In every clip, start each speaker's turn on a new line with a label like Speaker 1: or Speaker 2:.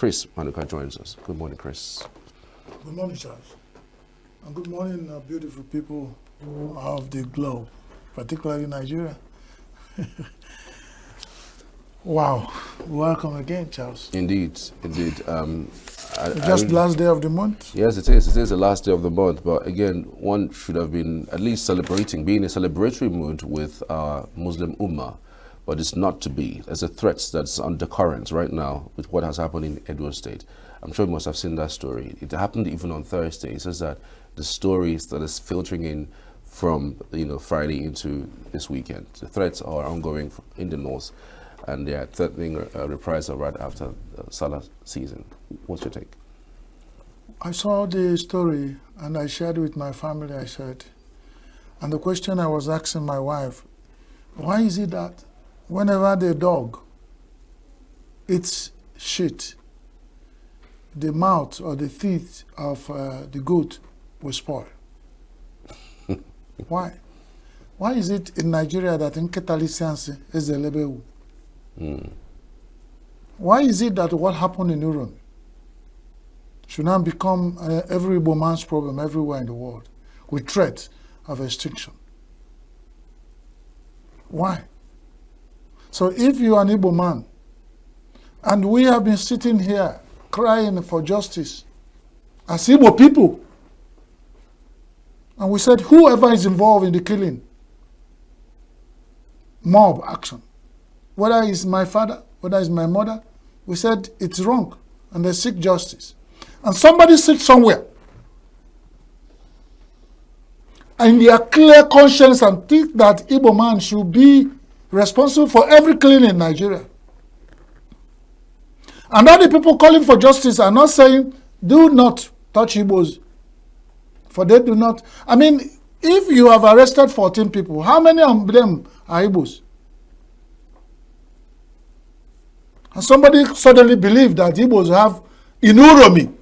Speaker 1: Chris Maduka joins us. Good morning, Chris.
Speaker 2: Good morning, Charles. And good morning, beautiful people of the globe, particularly Nigeria. Wow. Welcome again, Charles.
Speaker 1: Indeed.
Speaker 2: Just last day of the month?
Speaker 1: Yes, it is. It is the last day of the month. But again, one should have been at least celebrating, being in a celebratory mood with our Muslim Ummah. But it's not to be. There's a threat that's undercurrent right now with what has happened in Edo State. I'm sure you must have seen that story. It happened even on Thursday. It says that the stories that is filtering in from Friday into this weekend. The threats are ongoing in the north, and they are threatening a reprisal right after the Salah season. What's your take?
Speaker 2: I saw the story and I shared with my family, I said, and the question I was asking my wife, why is it that whenever the dog eats shit, the mouth or the teeth of the goat will spoil? Why? Why is it in Nigeria that in Ketali is a lebewu? Why is it that what happened in Uromi should now become every Igbo man's problem everywhere in the world with threat of extinction? Why? So if you are an Igbo man, and we have been sitting here crying for justice as Igbo people, and we said whoever is involved in the killing, mob action, whether it's my father, whether it's my mother, we said it's wrong and they seek justice. And somebody sits somewhere and their clear conscience and think that Igbo man should be responsible for every killing in Nigeria. And all the people calling for justice are not saying, do not touch Igbos. For they do not. I mean, if you have arrested 14 people, how many of them are Igbos? And somebody suddenly believed that Igbos have, in Uromi,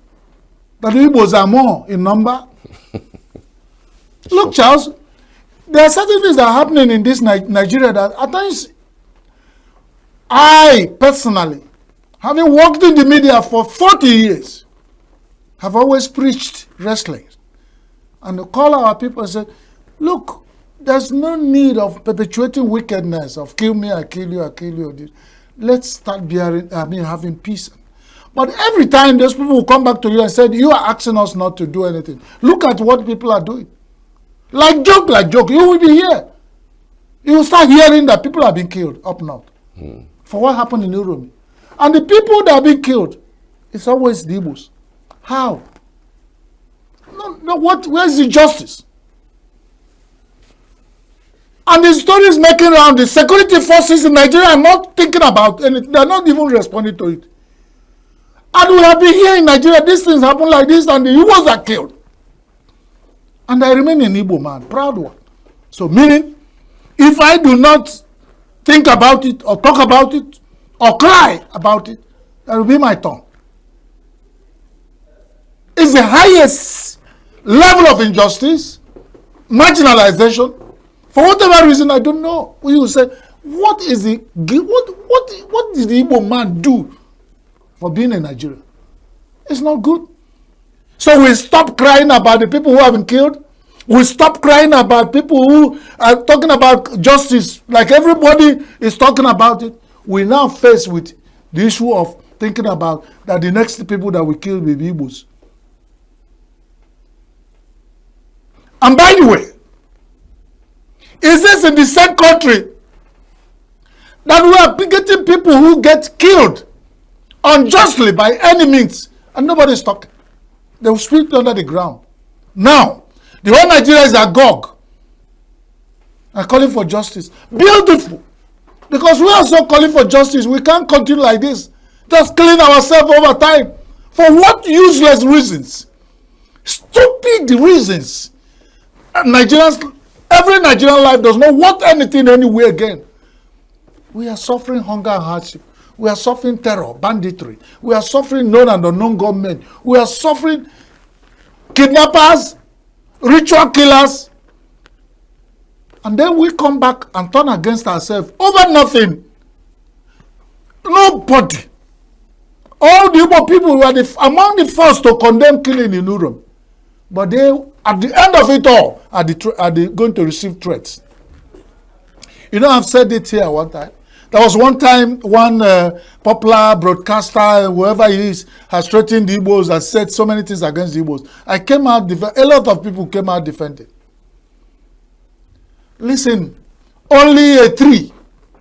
Speaker 2: that Igbos are more in number. Look, Charles, there are certain things that are happening in this Nigeria that at times, I personally, having worked in the media for 40 years, have always preached wrestling. And call our people and say, look, there's no need of perpetuating wickedness, of kill me, I kill you. Let's start having peace. But every time those people will come back to you and say, you are asking us not to do anything. Look at what people are doing. Like joke, you will be here. You will start hearing that people are being killed up north. For what happened in Uromi. And the people that are being killed, it's always the Igbos. How? No, where's the justice? And the story is making around the security forces in Nigeria are not thinking about anything. They're not even responding to it. And we have been here in Nigeria, these things happen like this, and the Igbos are killed. And I remain an Igbo man, proud one. So meaning, if I do not think about it, or talk about it, or cry about it, that will be my tongue. It's the highest level of injustice, marginalization. For whatever reason, I don't know. We will say, what did the Igbo man do for being in Nigeria? It's not good. So we stop crying about the people who have been killed. We stop crying about people who are talking about justice, like everybody is talking about it. We now face with the issue of thinking about that the next people that we kill will be Igbos. And by the way, is this in the same country that we are getting people who get killed unjustly by any means and nobody's talking? They will sweep under the ground. Now, the whole Nigeria is agog and calling for justice. Beautiful. Because we are also calling for justice. We can't continue like this. Just killing ourselves over time. For what useless reasons? Stupid reasons. Nigerians, every Nigerian life does not want anything anywhere again. We are suffering hunger and hardship. We are suffering terror, banditry. We are suffering known and unknown government. We are suffering kidnappers, ritual killers. And then we come back and turn against ourselves over nothing. Nobody. All the Igbo people were among the first to condemn killing in Uromi. But they, at the end of it all, are they going to receive threats. You know, I've said it here one time. There was one time one popular broadcaster, whoever he is, has threatened the Igbos and said so many things against the Igbos. I came out, a lot of people came out defending. Listen, only a tree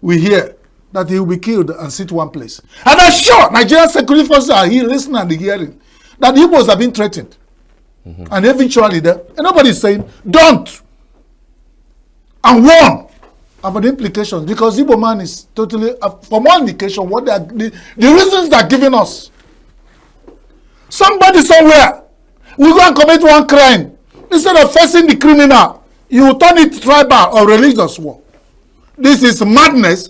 Speaker 2: we hear that he will be killed and sit one place. And I'm sure Nigerian security forces are here listening and hearing that the Igbos have been threatened. And eventually, nobody is saying, don't. And warn about the implications, because Igbo man is totally, for more indication, what they are, the reasons they are giving us. Somebody somewhere will go and commit one crime. Instead of facing the criminal, you will turn it tribal or religious war. This is madness.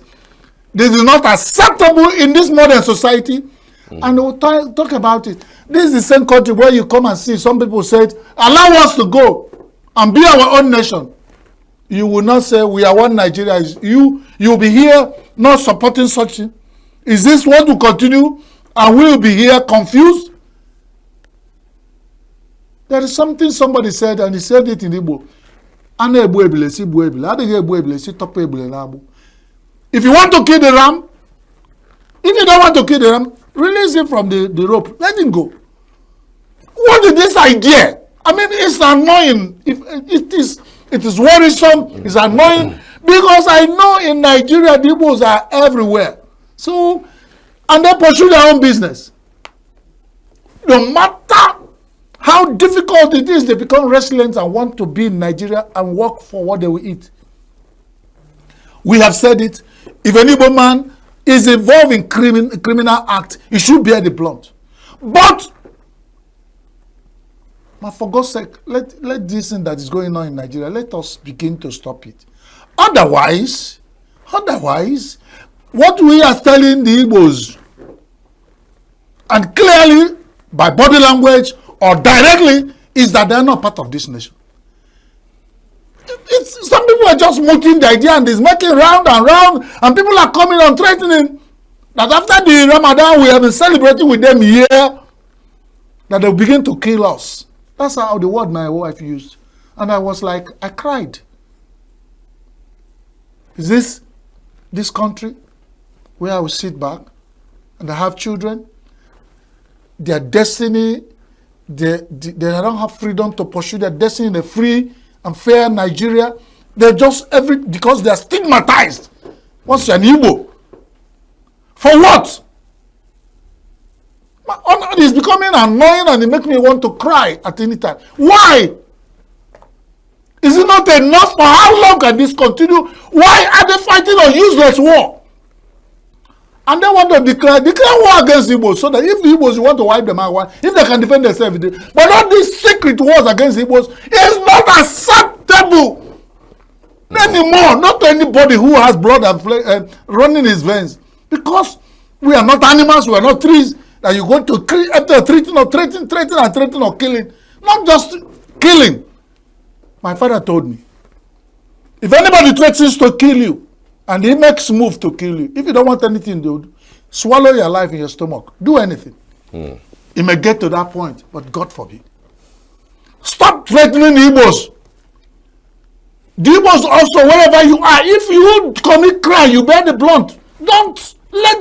Speaker 2: This is not acceptable in this modern society. And we'll talk about it. This is the same country where you come and see some people said, allow us to go and be our own nation. You will not say we are one Nigeria. You will be here not supporting such thing. Is this what will continue? And we will be here confused? There is something somebody said, and he said it in Igbo. If you want to kill the ram, if you don't want to kill the ram, release him from the rope. Let him go. What is this idea? I mean, it's annoying. It is worrisome. It's annoying. Because I know in Nigeria, the Igbos are everywhere. So, and they pursue their own business. No matter how difficult it is, they become resilient and want to be in Nigeria and work for what they will eat. We have said it. If an Igbo man is involved in criminal act, he should bear the blunt. But for God's sake, let this thing that is going on in Nigeria, let us begin to stop it. Otherwise, what we are telling the Igbos, and clearly by body language or directly, is that they are not part of this nation. Some people are just mooting the idea and it's making round and round, and people are coming and threatening that after the Ramadan we have been celebrating with them here, that they'll begin to kill us. That's how the word my wife used. And I was like, I cried. Is this country where I will sit back and I have children? Their destiny, they don't have freedom to pursue their destiny in a free and fair Nigeria. They're just because they are stigmatized. Once you're an Igbo. For what? It's becoming annoying and it makes me want to cry at any time. Why? Is it not enough? For how long can this continue? Why are they fighting a useless war? And they want to declare war against Igbos, so that if the Igbos want to wipe them out, if they can defend themselves, but all these secret wars against Igbos is not acceptable anymore. Not to anybody who has blood and running his veins, because we are not animals, we are not trees that you go to after threatening or killing. Not just killing. My father told me, if anybody threatens to kill you and he makes move to kill you, if you don't want anything to do, swallow your life in your stomach. Do anything. It may get to that point, but God forbid. Stop threatening the Igbos. The Igbos also, wherever you are, if you commit crime, you bear the blunt. Don't let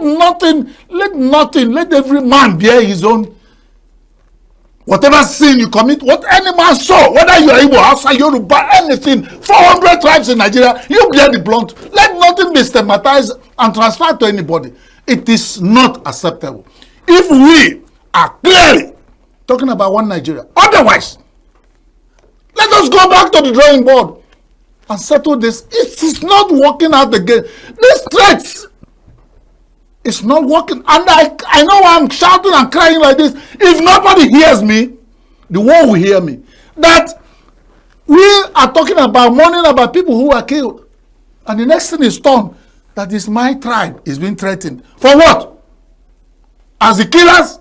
Speaker 2: every man bear his own. Whatever sin you commit, what any man saw, whether you are Igbo, Hausa, Yoruba, anything, 400 tribes in Nigeria, you bear the blunt. Let nothing be stigmatized and transferred to anybody. It is not acceptable. If we are clearly talking about one Nigeria, otherwise, let us go back to the drawing board and settle this. It is not working out again. These threats, it's not working. And I know I'm shouting and crying like this. If nobody hears me, the world will hear me. That we are talking about, mourning about people who are killed. And the next thing is done. That is my tribe is being threatened. For what? As the killers?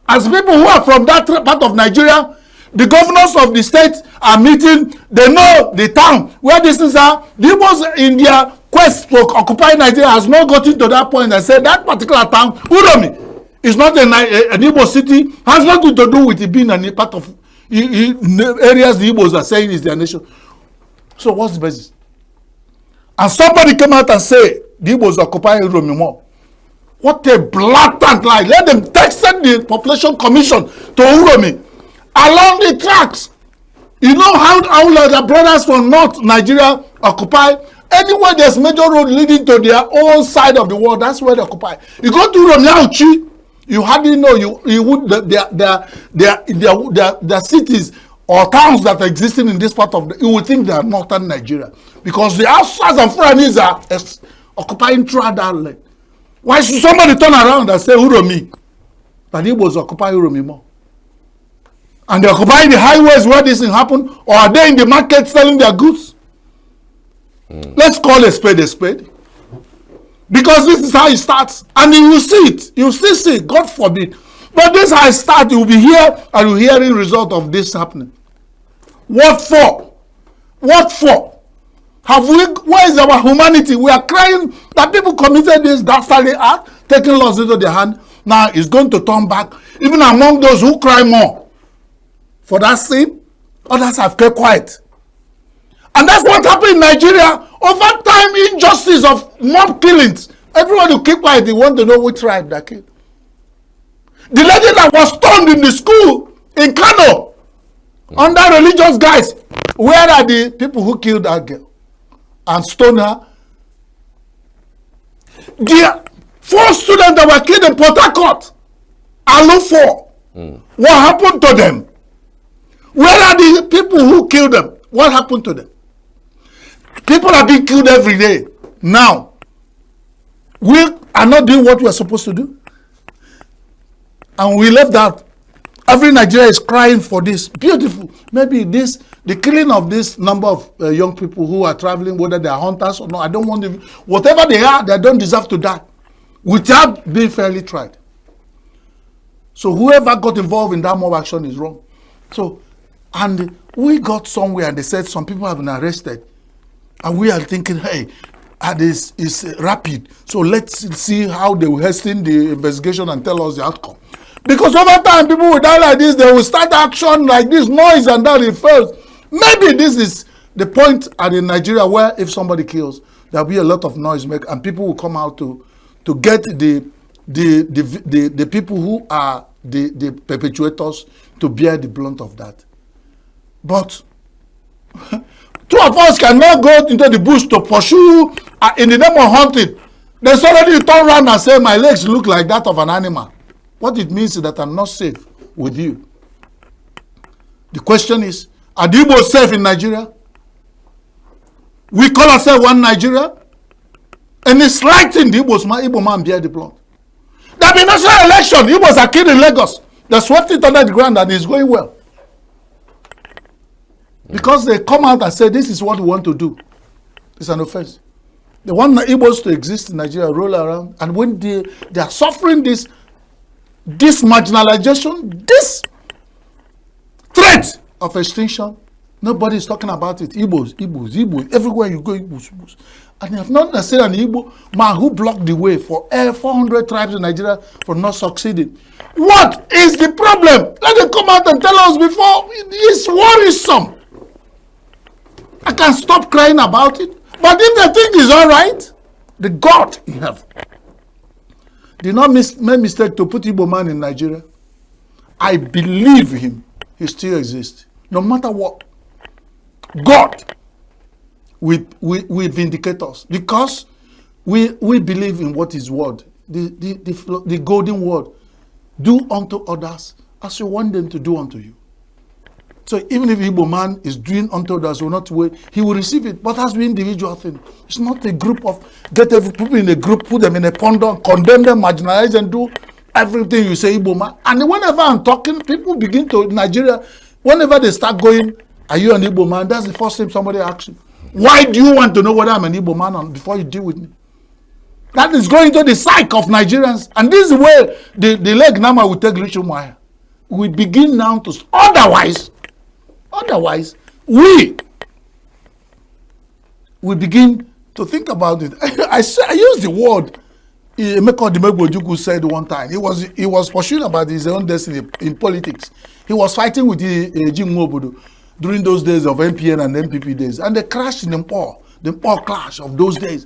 Speaker 2: As people who are from that part of Nigeria? The governors of the state are meeting. They know the town where these things are. The Igbos in their quest to occupy Nigeria has not gotten to that point and said that particular town, Uromi, It's not an Igbo city. Has nothing to do with it being a part of areas the Igbos are saying is their nation. So what's the basis? And somebody came out and say the Igbos occupy Uromi more. What a blatant lie. Let them send the population commission to Uromi along the tracks. You know how the brothers from North Nigeria occupy? Anywhere there's major road leading to their own side of the world, that's where they occupy. You go to Uromi, you hardly know you would their cities or towns that are existing in this part of you would think they are northern Nigeria, because the Hausas and Fulanis are occupying throughout that land. Why should somebody turn around and say Uromi? That Igbos occupy Uromi more? And they occupy the highways where this thing happen, or are they in the market selling their goods? Let's call a spade a spade. Because this is how it starts. And you will see it. You will still see it. God forbid. But this is how it starts. You will be here and you will hear the result of this happening. What for? What for? Where is our humanity? We are crying that people committed this dastardly act, taking laws into their hand. Now it's going to turn back. Even among those who cry more for that sin, others have kept quiet. And that's what happened in Nigeria. Over time, injustice of mob killings. Everyone who keep quiet, they want to know which tribe that killed. The lady that was stoned in the school in Kano, under religious guise, where are the people who killed that girl and stoned her? The 4 students that were killed in Port Harcourt, Alu 4. What happened to them? Where are the people who killed them? What happened to them? People are being killed every day. Now, we are not doing what we are supposed to do. And we left that. Every Nigeria is crying for this. Beautiful. Maybe the killing of this number of young people who are traveling, whether they are hunters or not, I don't want them. Whatever they are, they don't deserve to die without being fairly tried. So whoever got involved in that mob action is wrong. So, and we got somewhere and they said some people have been arrested. And we are thinking, hey, this is rapid. So let's see how they will hasten the investigation and tell us the outcome. Because over time, people will die like this. They will start action like this, noise and that at first. Maybe this is the point in Nigeria where if somebody kills, there will be a lot of noise make, and people will come out to get the people who are the perpetrators to bear the blunt of that. But two of us cannot go into the bush to pursue in the name of hunting. Then suddenly you turn around and say, my legs look like that of an animal. What it means is that I'm not safe with you. The question is, are the Igbos safe in Nigeria? We call ourselves one Nigeria. And it's slighting the Igbo man bear the blunt. There will be national election. Igbos are killed in Lagos. They swept it under the ground and it's going well. Because they come out and say, this is what we want to do. It's an offense. They want the Igbos to exist in Nigeria, roll around. And when they are suffering this marginalization, this threat of extinction, nobody is talking about it. Igbos. Everywhere you go, Igbos. And you have not necessarily an Igbo man who blocked the way for 400 tribes in Nigeria from not succeeding. What is the problem? Let them come out and tell us before. It's worrisome. I can stop crying about it. But if the thing is all right, the God in heaven did not make mistake to put Igbo man in Nigeria. I believe him. He still exists. No matter what. God will vindicate us. Because we believe in what is word. The golden word. Do unto others as you want them to do unto you. So even if Igbo man is doing unto others will not wait, he will receive it. But that's the individual thing. It's not a group of, get every people in a group, put them in a pondon, condemn them, marginalize them, do everything you say Igbo man. And whenever I'm talking, people begin to, Nigeria, whenever they start going, are you an Igbo man? That's the first thing somebody asks you. Why do you want to know whether I'm an Igbo man before you deal with me? That is going to the psyche of Nigerians. And this is where the leg nama will take Richard. We begin now to, otherwise, we begin to think about it. I use the word Emeka Odimegwu said one time he was pursuing about his own destiny in politics. He was fighting with Jim Nwobodo during those days of MPN and MPP days, and they crashed in the Mpo clash of those days.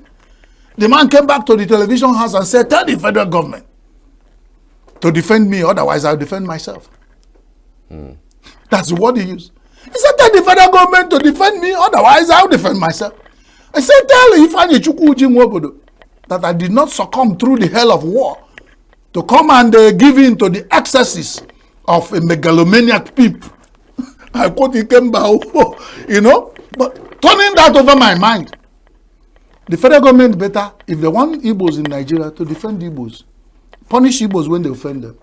Speaker 2: The man came back to the television house and said, "Tell the federal government to defend me, otherwise I'll defend myself." That's what he used. He said, "Tell the federal government to defend me, otherwise I'll defend myself." I said, "Tell Ifeanyi Chukwu Jim Nwobodo that I did not succumb through the hell of war to come and give in to the excesses of a megalomaniac pimp." I quote Ikemba, you know, but turning that over my mind, the federal government better, if they want Igbos in Nigeria, to defend Igbos, punish Igbos when they offend them,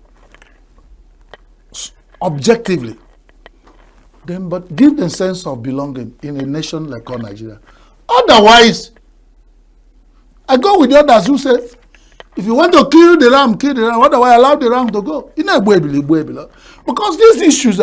Speaker 2: objectively. Then, but give them sense of belonging in a nation like our Nigeria. Otherwise, I go with the others who say, if you want to kill the ram, kill the ram. Otherwise, allow the ram to go. Because these issues,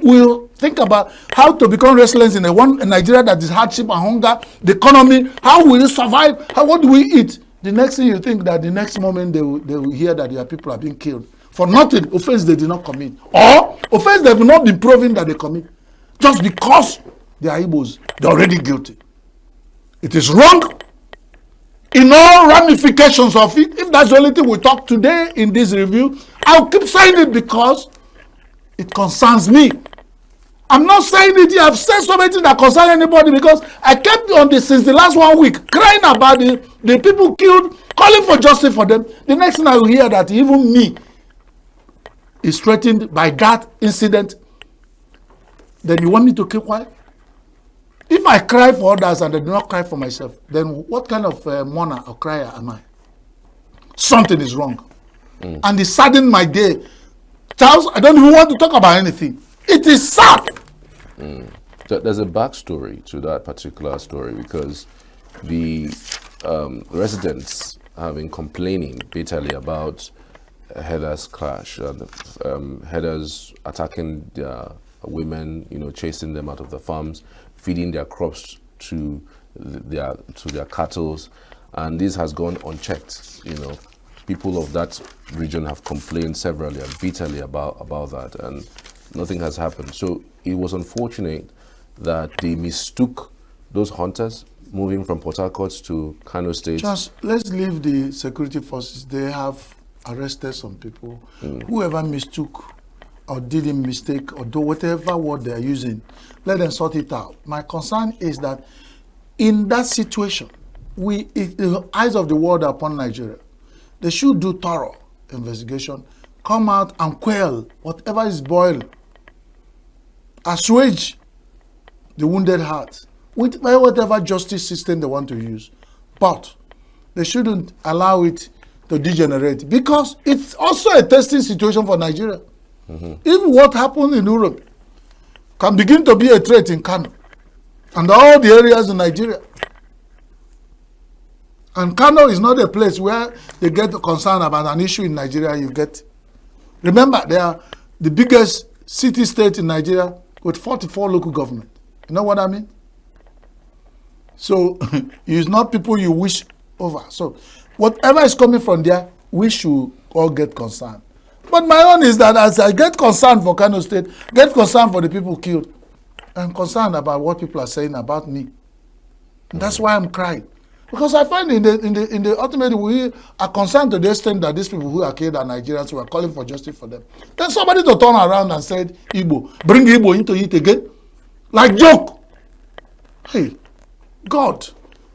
Speaker 2: we'll think about how to become resilient in a Nigeria that is hardship and hunger, the economy, how will it survive, what do we eat? The next thing you think that the next moment they will hear that their people are being killed for nothing, offense they did not commit, or offense they have not been proven that they commit, just because they are Igbos, they're already guilty. It is wrong in all ramifications of it. If that's the only thing we talk today in this review, I'll keep saying it because it concerns me. I'm not saying it here. I've said so many things that concern anybody because I kept on this since the last 1 week, crying about the people killed, calling for justice for them. The next thing I will hear that even me is threatened by that incident. Then you want me to keep quiet? If I cry for others and I do not cry for myself, then what kind of mourner or crier am I? Something is wrong. And it saddened my day. Charles, I don't even want to talk about anything. It is sad.
Speaker 1: There's a backstory to that particular story because the residents have been complaining bitterly about headers clash, headers attacking their women, chasing them out of the farms, feeding their crops to their cattle, and this has gone unchecked. People of that region have complained severally and bitterly about that, and nothing has happened. So it was unfortunate that they mistook those hunters moving from Port Harcourt to Kano State.
Speaker 2: Just let's leave the security forces. They have arrested some people. Whoever mistook or didn't mistake or do whatever word they are using, let them sort it out. My concern is that in that situation, if the eyes of the world are upon Nigeria, they should do thorough investigation, come out and quell whatever is boiling, assuage the wounded heart with whatever justice system they want to use. But they shouldn't allow it to degenerate because it's also a testing situation for Nigeria. If what happened in Uromi can begin to be a threat in Kano and all the areas in Nigeria, and Kano is not a place where they get concerned about an issue in Nigeria, remember, they are the biggest city-state in Nigeria with 44 local government. You know what I mean? So it's not people you wish over. So whatever is coming from there, we should all get concerned. But my own is that as I get concerned for Kano State, get concerned for the people killed, I'm concerned about what people are saying about me. And that's why I'm crying. Because I find in the ultimate, we are concerned to the extent that these people who are killed are Nigerians who are calling for justice for them. Then somebody to turn around and said, Igbo, bring Igbo into it again. Like joke. Hey, God,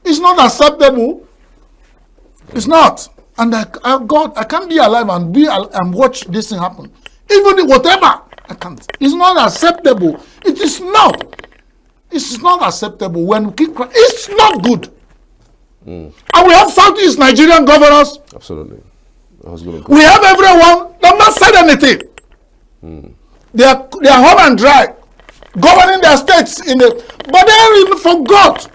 Speaker 2: it's not acceptable. It's not. And God, I can't be alive and watch this thing happen. Even whatever, I can't. It's not acceptable. It is not. It's not acceptable when we keep crying. It's not good. And we have Southeast Nigerian governors.
Speaker 1: Absolutely.
Speaker 2: We have everyone. They've not said anything. They are home and dry, governing their states but they even forgot.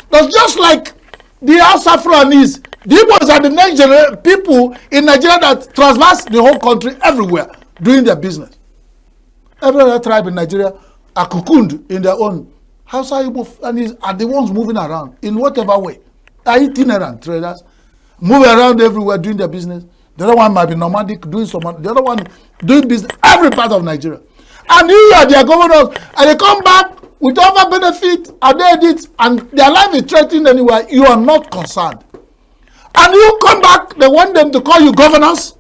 Speaker 2: That's just like the Hausa Fulanis. The Igbos are the next generation people in Nigeria that traverse the whole country everywhere doing their business. Every other tribe in Nigeria are cocooned in their own. Hausa Igbo are the ones moving around in whatever way. Are itinerant traders. moving around everywhere doing their business. The other one might be nomadic, doing some. The other one doing business every part of Nigeria. And you are their governors, and they come back with other benefit, and they did, and their life is threatened anywhere. You are not concerned. And you come back, they want them to call you governors.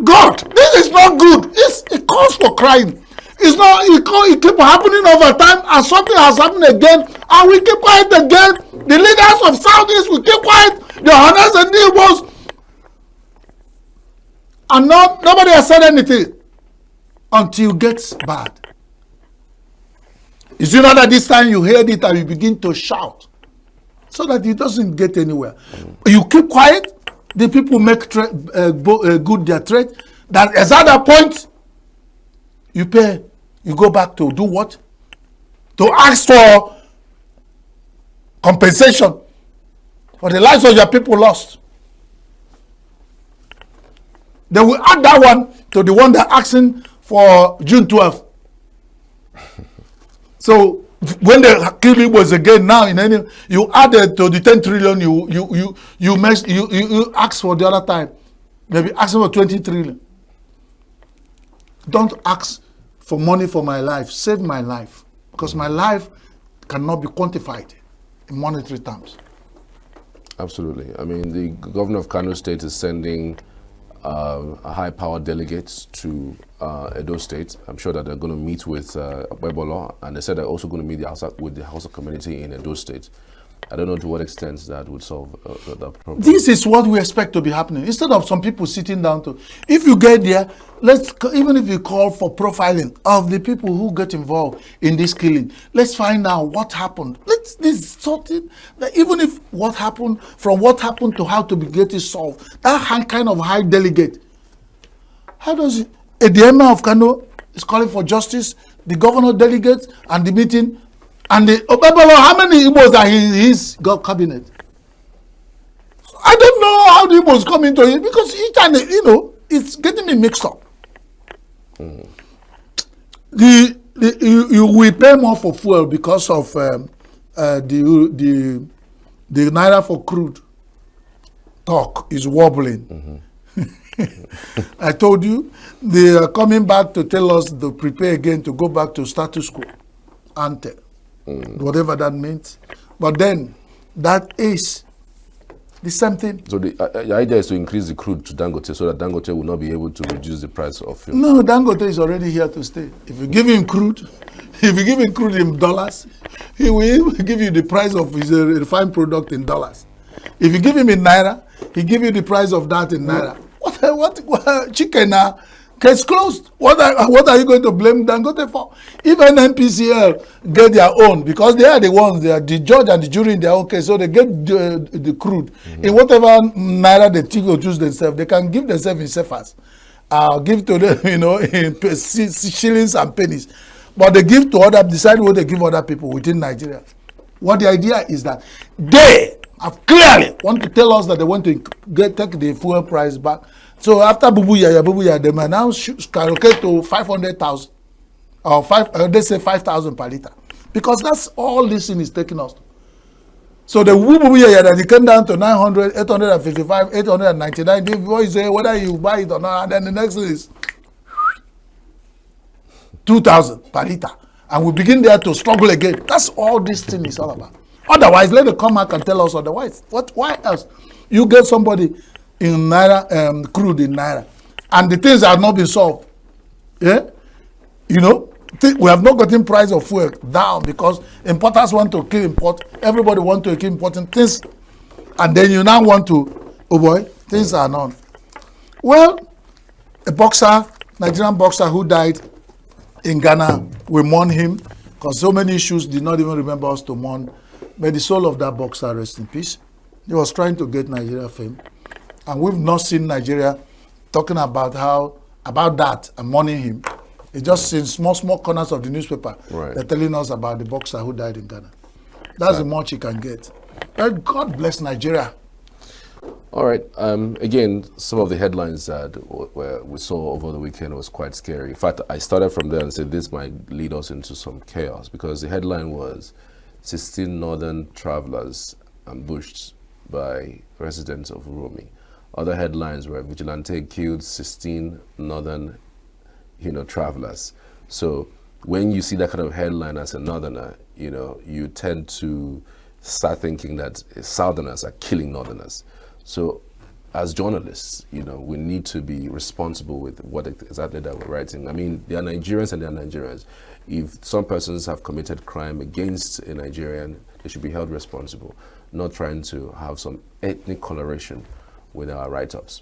Speaker 2: God, this is not good. It calls for crying. It's not. It keep happening over time, and something has happened again, and we keep quiet again. The leaders of Saudis will keep quiet. The honors and the Igbos, and nobody has said anything until it gets bad. Is it not that this time you heard it and you begin to shout, so that it doesn't get anywhere? You keep quiet. The people make good their trade. That is at that point, you pay. You go back to do what? To ask for compensation for the lives of your people lost. They will add that one to the one they're asking for June 12th. So when they kill Igbos again now, you add it to the 10 trillion you ask for the other time. Maybe asking for 20 trillion. Don't ask for money for my life. Save my life. Because my life cannot be quantified in monetary terms.
Speaker 1: Absolutely. I mean, the governor of Kano State is sending a high-powered delegate to Edo State. I'm sure that they're going to meet with Webolo, and they said they're also going to meet with the Hausa community in Edo State. I don't know to what extent that would solve that problem.
Speaker 2: This is what we expect to be happening. Instead of some people sitting down to, if you get there, even if you call for profiling of the people who get involved in this killing, let's find out what happened. Let's sort it. Even if what happened, from what happened to how to get it solved, that kind of high delegate. How does it? The Emir of Kano is calling for justice, the governor delegates, and the meeting. And how many Igbos are in his cabinet? I don't know how the Igbos come into it, because each time, it's getting me mixed up. You will pay more for fuel because of the naira for crude talk is wobbling. I told you, they are coming back to tell us to prepare again to go back to status quo ante. Whatever that means. But then, that is the same thing.
Speaker 1: So the idea is to increase the crude to Dangote so that Dangote will not be able to reduce the price of fuel.
Speaker 2: No, Dangote is already here to stay. If you give him crude, in dollars, he will give you the price of his refined product in dollars. If you give him in naira, he give you the price of that in naira. What chicken now? Case closed. What are you going to blame Dangote for? Even NPCL get their own, because they are the ones, they are the judge and the jury in their own case, so they get the crude. In whatever naira they think or choose themselves, they can give themselves in cephas. Give to them, in shillings and pennies. But they give to decide what they give other people within Nigeria. What the idea is that they have clearly want to tell us that they want to take the fuel price back. So after Bubu, they might now skyrocket to 500,000 or they say 5,000 per liter, because that's all this thing is taking us. So the Bubu that it came down to 900, 855, 899. The boys say whether you buy it or not, and then the next thing is 2,000 per liter, and we begin there to struggle again. That's all this thing is all about. Otherwise, let them come back and tell us otherwise. Why else? You get somebody in naira, crude in naira, and the things have not been solved. Yeah, we have not gotten price of fuel down because importers want to kill import. Everybody want to keep importing things, and then you now want to, oh boy, things are none. Well, Nigerian boxer who died in Ghana, we mourn him because so many issues did not even remember us to mourn. May the soul of that boxer rest in peace. He was trying to get Nigeria fame. And we've not seen Nigeria talking about that and mourning him. It's just in small corners of the newspaper. Right. They're telling us about the boxer who died in Ghana. That's the much you can get. But God bless Nigeria.
Speaker 1: All right. Again, some of the headlines that we saw over the weekend was quite scary. In fact, I started from there and said this might lead us into some chaos, because the headline was 16 northern travelers ambushed by residents of Uromi. Other headlines were vigilante killed 16 northern, travelers. So when you see that kind of headline as a northerner, you tend to start thinking that southerners are killing northerners. So as journalists, we need to be responsible with what exactly that we're writing. I mean, they are Nigerians and they are Nigerians. If some persons have committed crime against a Nigerian, they should be held responsible, not trying to have some ethnic coloration with our write-ups.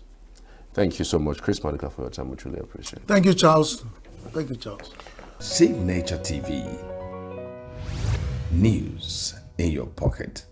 Speaker 1: Thank you so much, Chris Maduka, for your time. We truly appreciate it.
Speaker 2: Thank you, Charles. Thank you, Charles.
Speaker 3: Save Nature TV. News in your pocket.